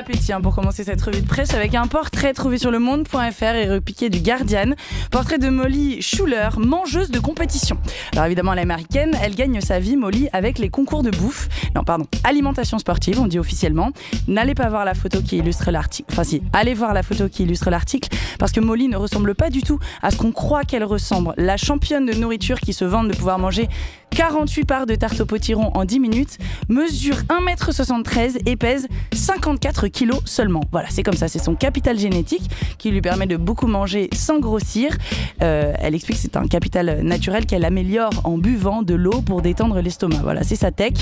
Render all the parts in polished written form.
appétit pour commencer cette revue de presse avec un portrait trouvé sur lemonde.fr et repiqué du Guardian. Portrait de Molly Schuler, mangeuse de compétition. Alors évidemment, elle est américaine, elle gagne sa vie, Molly, avec les concours de bouffe. Non, pardon, alimentation sportive, on dit officiellement. N'allez pas voir la photo qui illustre l'article. Enfin si, allez voir la photo qui illustre l'article parce que Molly ne ressemble pas du tout à ce qu'on croit qu'elle ressemble. La championne de nourriture qui se vante de pouvoir manger 48 parts de tarte au potiron en 10 minutes, mesure 1m73 et pèse 54 kilos seulement. Voilà, c'est comme ça, c'est son capital génétique qui lui permet de beaucoup manger sans grossir. Elle explique que c'est un capital naturel qu'elle améliore en buvant de l'eau pour détendre l'estomac. Voilà, c'est sa tech.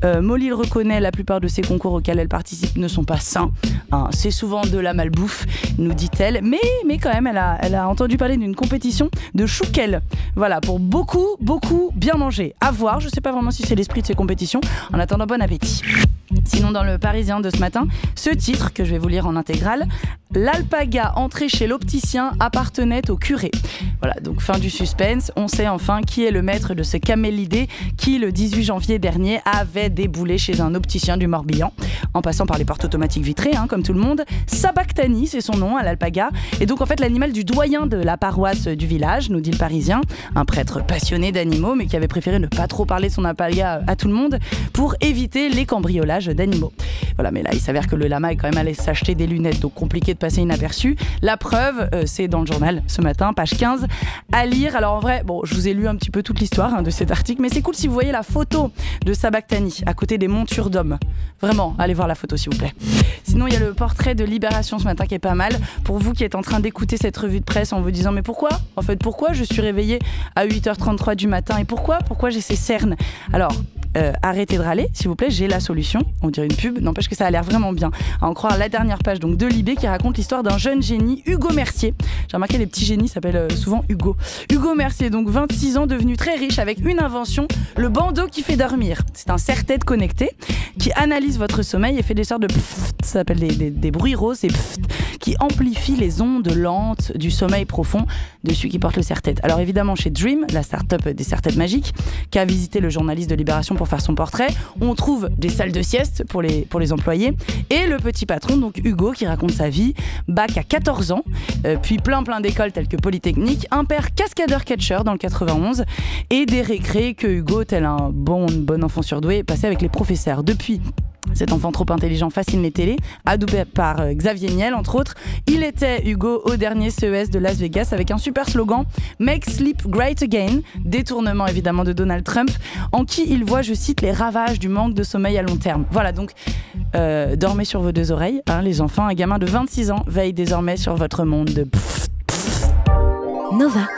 Molly le reconnaît, la plupart de ces concours auxquels elle participe ne sont pas sains. C'est souvent de la malbouffe, nous dit-elle. Mais quand même, elle a entendu parler d'une compétition de chouquel. Voilà, pour beaucoup bien manger. À voir, je sais pas vraiment si c'est l'esprit de ces compétitions. En attendant, bon appétit. Sinon, dans le Parisien de ce matin, ce titre que je vais vous lire en intégrale: l'alpaga entrée chez l'opticien appartenait au curé. Voilà, donc fin du suspense. On sait enfin qui est le maître de ce camélidé qui, le 18 janvier dernier, avait déboulé chez un opticien du Morbihan, en passant par les portes automatiques vitrées, comme tout le monde. Sabactani, c'est son nom, à l'alpaga. Et donc en fait l'animal du doyen de la paroisse du village, nous dit le Parisien, un prêtre passionné d'animaux, mais qui avait préféré ne pas trop parler de son alpaga à tout le monde pour éviter les cambriolages d'animaux. Voilà, mais là il s'avère que le lama est quand même allé s'acheter des lunettes, donc compliqué de passer inaperçu. La preuve, c'est dans le journal ce matin, page 15, à lire. Alors en vrai, bon, je vous ai lu un petit peu toute l'histoire de cet article, mais c'est cool si vous voyez la photo de Sabactani à côté des montures d'hommes. Vraiment, allez voir la photo s'il vous plaît. Sinon, il y a le portrait de Libération ce matin qui est pas mal. Pour vous qui êtes en train d'écouter cette revue de presse en vous disant mais pourquoi ? En fait, pourquoi je suis réveillée à 8h33 du matin et pourquoi j'ai ces cernes ? Alors, arrêtez de râler, s'il vous plaît, j'ai la solution. On dirait une pub, n'empêche que ça a l'air vraiment bien. À en croire la dernière page donc, de Libé qui raconte l'histoire d'un jeune génie, Hugo Mercier. J'ai remarqué les petits génies s'appellent souvent Hugo. Hugo Mercier, donc 26 ans, devenu très riche avec une invention, le bandeau qui fait dormir. C'est un serre-tête connecté qui analyse votre sommeil et fait des sortes de pfft, ça s'appelle des bruits roses, et pfft, qui amplifie les ondes lentes du sommeil profond de celui qui porte le serre-tête. Alors évidemment, chez Dream, la start-up des serre-têtes magiques, qui a visité le journaliste de Libération pour faire son portrait, on trouve des salles de sieste pour les employés et le petit patron, donc Hugo, qui raconte sa vie, bac à 14 ans, puis plein d'écoles telles que Polytechnique, un père cascadeur-catcheur dans le 91 et des récrés que Hugo, tel un bon enfant surdoué, passait avec les professeurs. Depuis, cet enfant trop intelligent fascine les télés, adoubé par Xavier Niel entre autres. Il était Hugo au dernier CES de Las Vegas avec un super slogan « Make Sleep Great Again », détournement évidemment de Donald Trump, en qui il voit, je cite, les ravages du manque de sommeil à long terme. Voilà, donc dormez sur vos deux oreilles, les enfants. Un gamin de 26 ans veille désormais sur votre monde de Nova.